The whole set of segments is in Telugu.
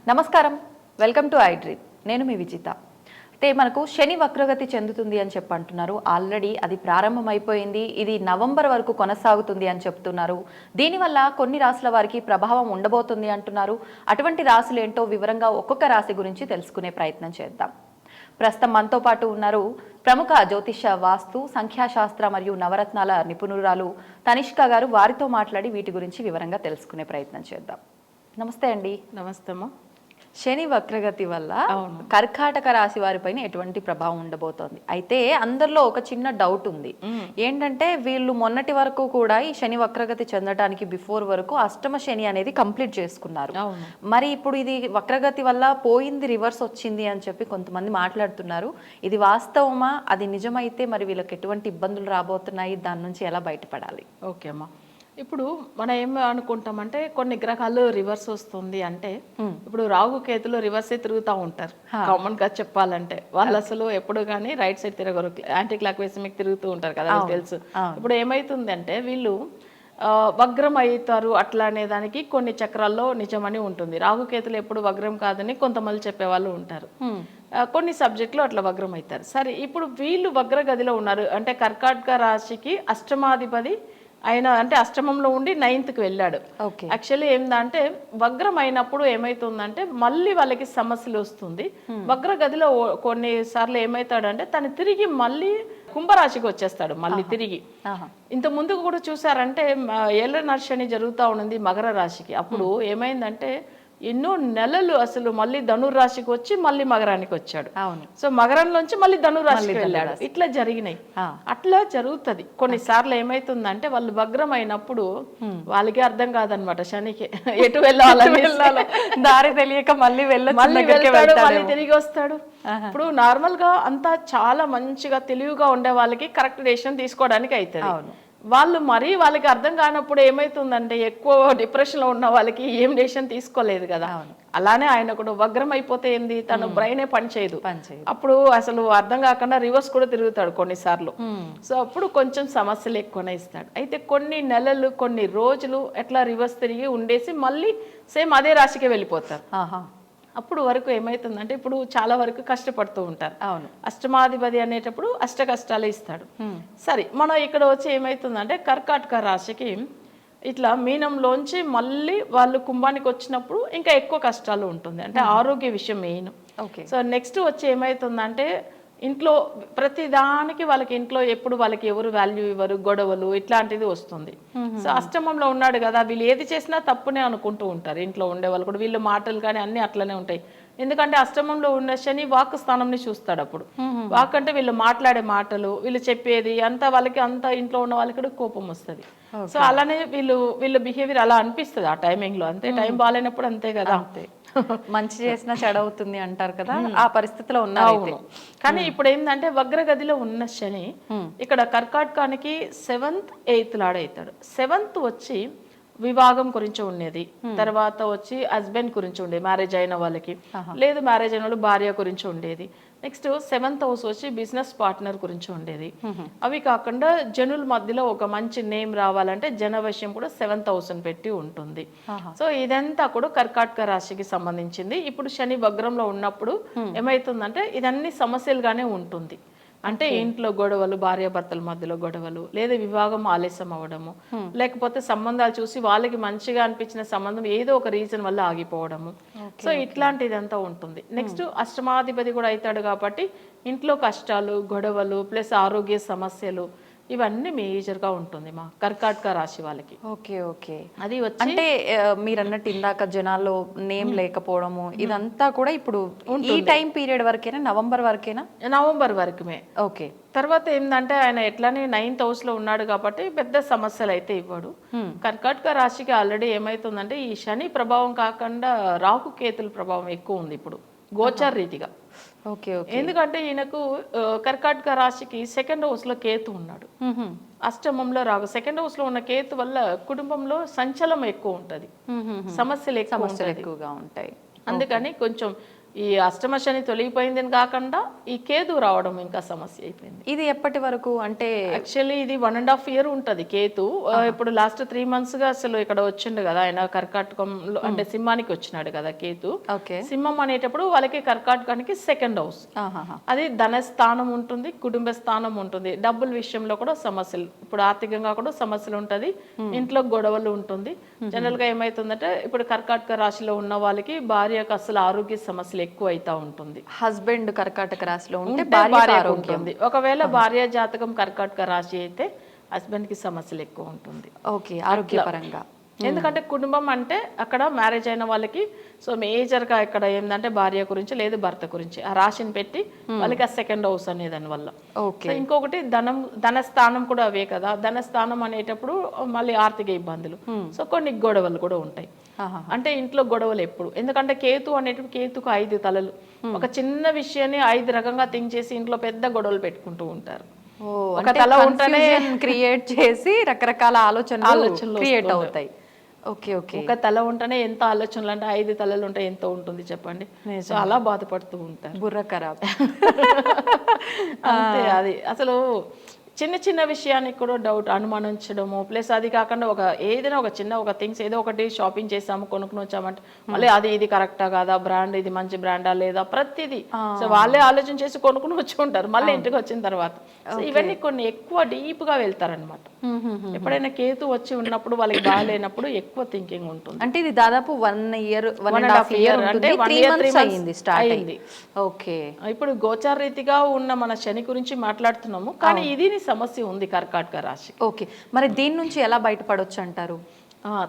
నమస్కారం, వెల్కమ్ టు ఐ డ్రీమ్. నేను మీ విజిత. అయితే మనకు శని వక్రగతి చెందుతుంది అని అంటున్నారు. ఆల్రెడీ అది ప్రారంభమైపోయింది. ఇది నవంబర్ వరకు కొనసాగుతుంది అని చెప్తున్నారు. దీనివల్ల కొన్ని రాశుల వారికి ప్రభావం ఉండబోతుంది అంటున్నారు. అటువంటి రాశులు ఏంటో వివరంగా ఒక్కొక్క రాశి గురించి తెలుసుకునే ప్రయత్నం చేద్దాం. ప్రస్తుతం మనతో పాటు ఉన్నారు ప్రముఖ జ్యోతిష, వాస్తు, సంఖ్యాశాస్త్ర మరియు నవరత్నాల నిపుణురాలు తనిష్క గారు. వారితో మాట్లాడి వీటి గురించి వివరంగా తెలుసుకునే ప్రయత్నం చేద్దాం. నమస్తే అండి. నమస్తే అమ్మా. శని వక్రగతి వల్ల కర్కాటక రాశి వారిపైన ఎటువంటి ప్రభావం ఉండబోతోంది? అయితే అందరిలో ఒక చిన్న డౌట్ ఉంది. ఏంటంటే వీళ్ళు మొన్నటి వరకు కూడా ఈ శని వక్రగతి చెందడానికి బిఫోర్ వరకు అష్టమ శని అనేది కంప్లీట్ చేసుకున్నారు. మరి ఇప్పుడు ఇది వక్రగతి వల్ల పోయింది, రివర్స్ వచ్చింది అని చెప్పి కొంతమంది మాట్లాడుతున్నారు. ఇది వాస్తవమా? అది నిజమైతే మరి వీళ్ళకి ఎటువంటి ఇబ్బందులు రాబోతున్నాయి? దాని నుంచి ఎలా బయటపడాలి? ఓకే అమ్మా. ఇప్పుడు మనం ఏం అనుకుంటామంటే కొన్ని గ్రహాలు రివర్స్ వస్తుంది అంటే ఇప్పుడు రాహు కేతులు రివర్సే తిరుగుతూ ఉంటారు. కామన్ గా చెప్పాలంటే వాళ్ళు అసలు ఎప్పుడు కానీ రైట్ సైడ్ తిరగరు, యాంటీ క్లాక్ వైస్ మీకు తిరుగుతూ ఉంటారు కదా, తెలుసు. ఇప్పుడు ఏమైతుంది అంటే వీళ్ళు వగ్రం అవుతారు అట్లా అనే దానికి కొన్ని చక్రాల్లో నిజమని ఉంటుంది. రాహుకేతులు ఎప్పుడు వగ్రం కాదని కొంతమంది చెప్పేవాళ్ళు ఉంటారు. కొన్ని సబ్జెక్టులు అట్లా వగ్రం అవుతారు. సరే, ఇప్పుడు వీళ్ళు వగ్ర గదిలో ఉన్నారు అంటే కర్కాటక రాశికి అష్టమాధిపతి ఆయన అంటే అష్టమంలో ఉండి 9th వెళ్ళాడు. యాక్చువల్లీ ఏందంటే వగ్రం అయినప్పుడు ఏమైతుందంటే మళ్ళీ వాళ్ళకి సమస్యలు వస్తుంది. వగ్ర గదిలో కొన్నిసార్లు ఏమవుతాడంటే తను తిరిగి మళ్ళీ కుంభరాశికి వచ్చేస్తాడు. మళ్ళీ తిరిగి ఇంత ముందుకు కూడా చూసారంటే ఏళ్ళ నర్షని జరుగుతూ ఉన్నది మకర రాశికి. అప్పుడు ఏమైందంటే ఎన్నో నెలలు అసలు మళ్ళీ ధనుర్రాశికి వచ్చి మళ్ళీ మకరానికి వచ్చాడు. సో మకరంలోంచి మళ్ళీ ధనుర్రాశికి వెళ్ళాడు. ఇట్లా జరిగినాయి. అట్లా జరుగుతుంది. కొన్నిసార్లు ఏమైతుందంటే వాళ్ళు వగ్రం అయినప్పుడు వాళ్ళకి అర్థం కాదనమాట శనికి ఎటు వెళ్ళాలో దారి తెలియక మళ్ళీ మళ్ళీ తిరిగి వస్తాడు. ఇప్పుడు నార్మల్ గా అంతా చాలా మంచిగా తెలివిగా ఉండే వాళ్ళకి కరెక్ట్ డెసిషన్ తీసుకోవడానికి అవుతుంది. వాళ్ళు మరీ వాళ్ళకి అర్థం కానప్పుడు ఏమైతుందంటే ఎక్కువ డిప్రెషన్ లో ఉన్న వాళ్ళకి ఏం డెసిషన్ తీసుకోలేదు కదా. అలానే ఆయన కూడా వగ్రం అయిపోతే ఏంది, తన బ్రెయినే పనిచేయదు. అప్పుడు అసలు అర్థం కాకుండా రివర్స్ కూడా తిరుగుతాడు కొన్నిసార్లు. సో అప్పుడు కొంచెం సమస్యలు ఎక్కువనే ఇస్తాడు. అయితే కొన్ని నెలలు కొన్ని రోజులు ఎట్లా రివర్స్ తిరిగి ఉండేసి మళ్ళీ సేమ్ అదే రాశికే వెళ్ళిపోతారు. అప్పుడు వరకు ఏమైతుందంటే ఇప్పుడు చాలా వరకు కష్టపడుతూ ఉంటారు. అష్టమాధిపతి అనేటప్పుడు అష్ట కష్టాలు ఇస్తాడు. సరే, మనం ఇక్కడ వచ్చి ఏమైతుందంటే కర్కాటక రాశికి ఇట్లా మీనంలోంచి మళ్ళీ వాళ్ళు కుంభానికి వచ్చినప్పుడు ఇంకా ఎక్కువ కష్టాలు ఉంటుంది. అంటే ఆరోగ్య విషయం మెయిన్. సో నెక్స్ట్ వచ్చి ఏమైతుందంటే ఇంట్లో ప్రతి దానికి వాళ్ళకి ఇంట్లో ఎప్పుడు వాళ్ళకి ఎవరు వాల్యూ ఇవ్వరు, గొడవలు ఇట్లాంటిది వస్తుంది. సో అష్టమంలో ఉన్నాడు కదా, వీళ్ళు ఏది చేసినా తప్పునే అనుకుంటూ ఉంటారు. ఇంట్లో ఉండే వాళ్ళు కూడా వీళ్ళు మాటలు కానీ అన్ని అట్లనే ఉంటాయి. ఎందుకంటే అష్టమంలో ఉన్న శని వాక్ స్థానంని చూస్తాడు. అప్పుడు వాక్ అంటే వీళ్ళు మాట్లాడే మాటలు, వీళ్ళు చెప్పేది అంతా వాళ్ళకి అంతా ఇంట్లో ఉన్న వాళ్ళకి కూడా కోపం వస్తుంది. సో అలానే వీళ్ళ బిహేవియర్ అలా అనిపిస్తుంది ఆ టైమింగ్ లో. అంతే, టైం బాగాలేనప్పుడు అంతే కదా. మంచి చేసినా చెడవుతుంది అంటారు కదా, ఆ పరిస్థితిలో ఉన్నారు. కానీ ఇప్పుడు ఏంటంటే వగ్రగదిలో ఉన్న శని ఇక్కడ కర్కాటకానికి 7th 8th లాడవుతాడు. 7th వచ్చి వివాహం గురించి ఉండేది, తర్వాత వచ్చి హస్బెండ్ గురించి ఉండేది, మ్యారేజ్ అయిన వాళ్ళకి, లేదు మ్యారేజ్ అయిన వాళ్ళు భార్య గురించి ఉండేది. నెక్స్ట్ 7th హౌస్ వచ్చి బిజినెస్ పార్ట్నర్ గురించి ఉండేది. అవి కాకుండా జనుల మధ్యలో ఒక మంచి నేమ్ రావాలంటే జనవశ్యం కూడా 7th హౌస్ అని పెట్టి ఉంటుంది. సో ఇదంతా కూడా కర్కాటక రాశికి సంబంధించింది. ఇప్పుడు శని వగ్రంలో ఉన్నప్పుడు ఏమైతుందంటే ఇదన్నీ సమస్యలుగానే ఉంటుంది. అంటే ఇంట్లో గొడవలు, భార్యాభర్తల మధ్యలో గొడవలు, లేదా వివాహం ఆలస్యం అవ్వడము, లేకపోతే సంబంధాలు చూసి వాళ్ళకి మంచిగా అనిపించిన సంబంధం ఏదో ఒక రీజన్ వల్ల ఆగిపోవడము. సో ఇట్లాంటిదంతా ఉంటుంది. నెక్స్ట్ అష్టమాధిపతి కూడా అవుతాడు కాబట్టి ఇంట్లో కష్టాలు, గొడవలు ప్లస్ ఆరోగ్య సమస్యలు ఇవన్నీ మేజర్ గా ఉంటుంది మా కర్కాటక రాశి వాళ్ళకి. ఓకే. అది అంటే మీరు అన్నట్టు ఇందాక జనాల్లో నేమ్ లేకపోవడము ఇదంతా కూడా ఇప్పుడు ఈ టైం పీరియడ్ వరకేనా? నవంబర్ వరకేనా? నవంబర్ వరకుమే. ఓకే. తర్వాత ఏంటంటే ఆయన ఎట్లానే 9th హౌస్ లో ఉన్నాడు కాబట్టి పెద్ద సమస్యలు అయితే ఇవ్వడు. కర్కాటక రాశికి ఆల్రెడీ ఏమైతుందంటే ఈ శని ప్రభావం కాకుండా రాహు కేతుల ప్రభావం ఎక్కువ ఉంది ఇప్పుడు గోచార రీతిగా. ఎందుకంటే ఈయనకు కర్కాటక రాశికి 2nd హౌస్ లో కేతు ఉన్నాడు, అష్టమంలో రాహు. 2nd హౌస్ లో ఉన్న కేతు వల్ల కుటుంబంలో సంచలనం ఎక్కువ ఉంటది, సమస్యలు ఎక్కువగా ఉంటాయి. అందుకని కొంచెం ఈ అష్టమ శని తొలగిపోయిందని కాకుండా ఈ కేతు రావడం ఇంకా సమస్య అయిపోయింది. ఇది ఎప్పటి వరకు అంటే యాక్చువల్లీ ఇది 1.5 year ఉంటుంది కేతు. ఇప్పుడు లాస్ట్ 3 months గా అసలు ఇక్కడ వచ్చిండు కదా ఆయన కర్కాటకంలో, అంటే సింహానికి వచ్చినాడు కదా కేతు. సింహం అనేటప్పుడు వాళ్ళకి కర్కాటకానికి 2nd house, అది ధనస్థానం ఉంటుంది, కుటుంబ స్థానం ఉంటుంది, డబ్బుల విషయంలో కూడా సమస్యలు, ఇప్పుడు ఆర్థికంగా కూడా సమస్యలు ఉంటుంది, ఇంట్లో గొడవలు ఉంటుంది. జనరల్ గా ఏమైతుందంటే ఇప్పుడు కర్కాటక రాశిలో ఉన్న వాళ్ళకి భార్యకు అసలు ఆరోగ్య సమస్యలు ఎక్కువ అవుతా ఉంటుంది. హస్బెండ్ కర్కాటక రాశిలో ఉంటే భార్య ఉంటుంది. ఒకవేళ భార్య జాతకం కర్కాటక రాశి అయితే హస్బెండ్ కి సమస్యలు ఎక్కువ ఉంటుంది. ఓకే, ఆరోగ్యపరంగా. ఎందుకంటే కుటుంబం అంటే అక్కడ మ్యారేజ్ అయిన వాళ్ళకి సో మేజర్ గా ఇక్కడ ఏంటంటే భార్య గురించి లేదు భర్త గురించి ఆ రాశిని పెట్టి వాళ్ళకి ఆ 2nd house అనే దాని వల్ల. ఇంకొకటి ధనస్థానం కూడా అవే కదా, ధనస్థానం అనేటప్పుడు మళ్ళీ ఆర్థిక ఇబ్బందులు, సో కొన్ని గొడవలు కూడా ఉంటాయి. అంటే ఇంట్లో గొడవలు ఎప్పుడు, ఎందుకంటే కేతు అనేటప్పుడు కేతుకు 5 తలలు, ఒక చిన్న విషయాన్ని 5 రకంగా థింక్ చేసి ఇంట్లో పెద్ద గొడవలు పెట్టుకుంటూ ఉంటారు. ఒక తల ఉంటేనే క్రియేట్ చేసి రకరకాల ఆలోచనలు క్రియేట్ అవుతాయి. ఓకే ఓకే, ఒక తల ఉంటేనే ఎంత ఆలోచనలు, అంటే 5 తలలు ఉంటే ఎంత ఉంటుంది చెప్పండి. సో అలా బాధపడుతూ ఉంటారు, బుర్ర ఖరాబ్. అంతే. అది అసలు చిన్న చిన్న విషయానికి కూడా డౌట్ అనుమానించడము, ప్లస్ అది కాకుండా ఏదైనా ఒక చిన్న థింగ్స్ ఏదో ఒకటి షాపింగ్ చేసాము కొనుక్కుని వచ్చామంటే మళ్ళీ అది ఇది కరెక్టా కాదా, బ్రాండ్ ఇది మంచి బ్రాండా లేదా, ప్రతిదీ సో వాళ్ళే ఆలోచన చేసి కొనుక్కుని వచ్చి ఉంటారు మళ్ళీ ఇంటికి వచ్చిన తర్వాత. సో ఇవన్నీ కొన్ని ఎక్కువ డీప్ గా వెళ్తారనమాట. ఎప్పుడైనా కేతు వచ్చి ఉన్నప్పుడు వాళ్ళకి బాగాలేనప్పుడు ఎక్కువ థింకింగ్ ఉంటుంది. అంటే ఇది దాదాపు 1 year 1.5 year అంటే 3 months అయింది స్టార్ట్ అయింది. ఓకే, ఇప్పుడు గోచార రీతిగా ఉన్న మన శని గురించి మాట్లాడుతున్నాము, కానీ ఇది సమస్య ఉంది కర్కాటక రాశి. ఓకే, మరి దీని నుంచి ఎలా బయటపడొచ్చు అంటారు?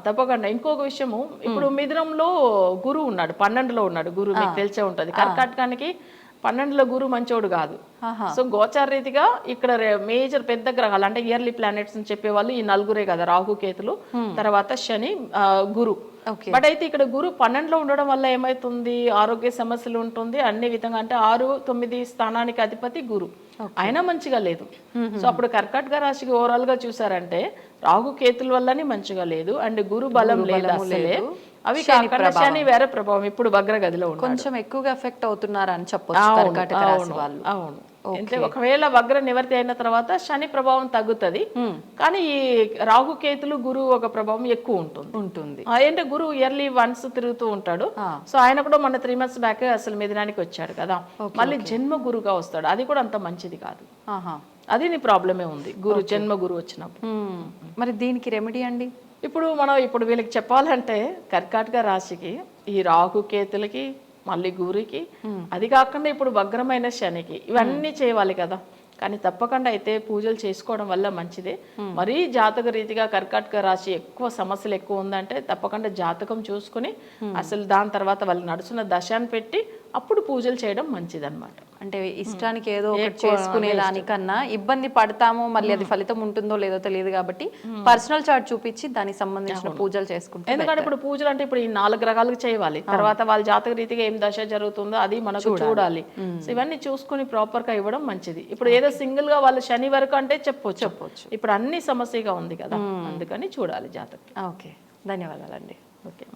తప్పకుండా. ఇంకొక విషయము, ఇప్పుడు మిథునంలో గురువు ఉన్నాడు, 12లో ఉన్నాడు గురువు, మీకు తెలిసే ఉంటది. కర్కాటకానికి 12లో గురువు మంచోడు కాదు. సో గోచార రీతిగా ఇక్కడ మేజర్ పెద్ద గ్రహాలు అంటే ఇయర్లీ ప్లానెట్స్ అని చెప్పేవాళ్ళు ఈ 4 కదా, రాహు కేతులు, తర్వాత శని, గురు. బట్ అయితే ఇక్కడ గురు 12లో ఉండడం వల్ల ఏమైతుంది, ఆరోగ్య సమస్యలు ఉంటుంది అన్ని విధంగా. అంటే 6, 9 స్థానానికి అధిపతి గురు, అయినా మంచిగా లేదు. సో అప్పుడు కర్కాటక రాశికి ఓవరాల్ గా చూసారంటే రాహు కేతుల వల్లనే మంచిగా లేదు, అండ్ గురు బలం లేదు అసలే. అవి శని వేరే ప్రభావం ఇప్పుడు వగ్ర గదిలో కొంచెం ఎక్కువగా ఎఫెక్ట్ అవుతున్నారు అని చెప్పొచ్చు కర్కాటక రాశి వాళ్ళు. అవును, అంటే ఒకవేళ వగ్ర నివర్తి అయిన తర్వాత శని ప్రభావం తగ్గుతుంది, కానీ ఈ రాహు కేతులు గురువు ఒక ప్రభావం ఎక్కువ ఉంటుంది. అంటే గురువు ఇయర్లీ వన్స్ తిరుగుతూ ఉంటాడు. సో ఆయన కూడా మన 3 months బ్యాక్ అసలు మిథునానికి వచ్చాడు కదా, మళ్ళీ జన్మ గురుగా వస్తాడు, అది కూడా అంత మంచిది కాదు. అది నీ ప్రాబ్లమే ఉంది గురు జన్మ గురు వచ్చినప్పుడు. మరి దీనికి రెమెడీ అండి? ఇప్పుడు వీళ్ళకి చెప్పాలంటే కర్కాటక రాశికి ఈ రాహు కేతులకి మళ్ళీ గురికి, అది కాకుండా ఇప్పుడు వగ్రమైన శనికి ఇవన్నీ చేయాలి కదా. కానీ తప్పకుండా అయితే పూజలు చేసుకోవడం వల్ల మంచిదే. మరీ జాతక రీతిగా కర్కాటక రాశి ఎక్కువ సమస్యలు ఎక్కువ ఉందంటే తప్పకుండా జాతకం చూసుకుని అసలు దాని తర్వాత వాళ్ళు నడుచున్న దశాన్ని పెట్టి అప్పుడు పూజలు చేయడం మంచిదన్నమాట. అంటే ఇష్టానికి ఏదో ఒకటి చేసుకునే దానికన్నా ఇబ్బంది పడతామో మళ్ళీ అది ఫలితం ఉంటుందో లేదో తెలియదు కాబట్టి పర్సనల్ చార్ట్ చూపించి దానికి సంబంధించిన పూజలు చేసుకుంటాం. ఎందుకంటే ఇప్పుడు పూజలు అంటే ఇప్పుడు ఈ 4 గ్రహాలకు చేయాలి, తర్వాత వాళ్ళ జాతక రీతిగా ఏం దశ జరుగుతుందో అది మనకు చూడాలి. సో ఇవన్నీ చూసుకుని ప్రాపర్ గా ఇవ్వడం మంచిది. ఇప్పుడు ఏదో సింగిల్ గా వాళ్ళు శని వరకు అంటే చెప్పొచ్చు, ఇప్పుడు అన్ని సమస్యగా ఉంది కదా, అందుకని చూడాలి జాతకం. ఓకే, ధన్యవాదాలండి. Okay.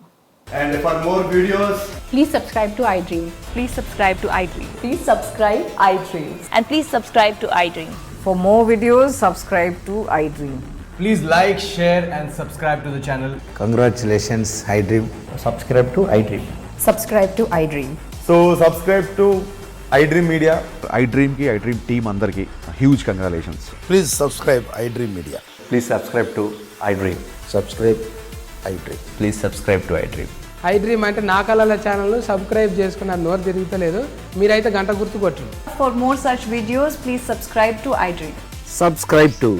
And for more videos, please subscribe to iDream. Please subscribe to iDream. Please subscribe iDream. And please subscribe to iDream. For more videos, subscribe to iDream. Please like, share and subscribe to the channel. Congratulations, iDream. Subscribe to iDream. Subscribe to iDream. so subscribe to iDream Media. iDream team andarki huge congratulations. Please subscribe iDream Media. Please subscribe to iDream. Subscribe iDream. Please subscribe to iDream. iDream అంటే నా కళల ఛానల్ను సబ్స్క్రైబ్ చేసుకున్న నోరు తిరుగుతలేదు, మీరైతే గంట గుర్తు కొట్టండి. For more such videos, please subscribe to iDream. Subscribe to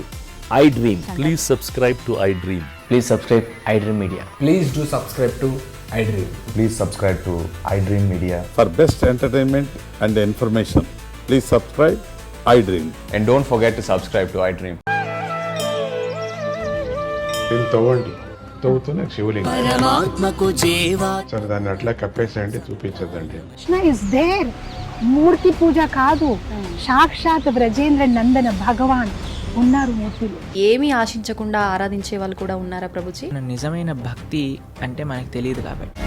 iDream. Please subscribe to iDream. Please subscribe iDream Media. Please do subscribe to iDream. Please subscribe to iDream Media. For best entertainment and information, please subscribe iDream. And don't forget to subscribe to iDream. తవ్వుతూనే శివలింగం, సరే దాన్ని అట్లా కప్పేసేయండి, చూపించదండి. కృష్ణ ఇస్ దేర్, మూర్తి పూజ కాదు, సాక్షాత్ బ్రజేంద్ర నందన భగవాన్ ఉన్నారు మూర్తిలో. ఏమీ ఆశించకుండా ఆరాధించే వాళ్ళు కూడా ఉన్నారా ప్రభుజీ? నిజమైన భక్తి అంటే మనకు తెలియదు కాబట్టి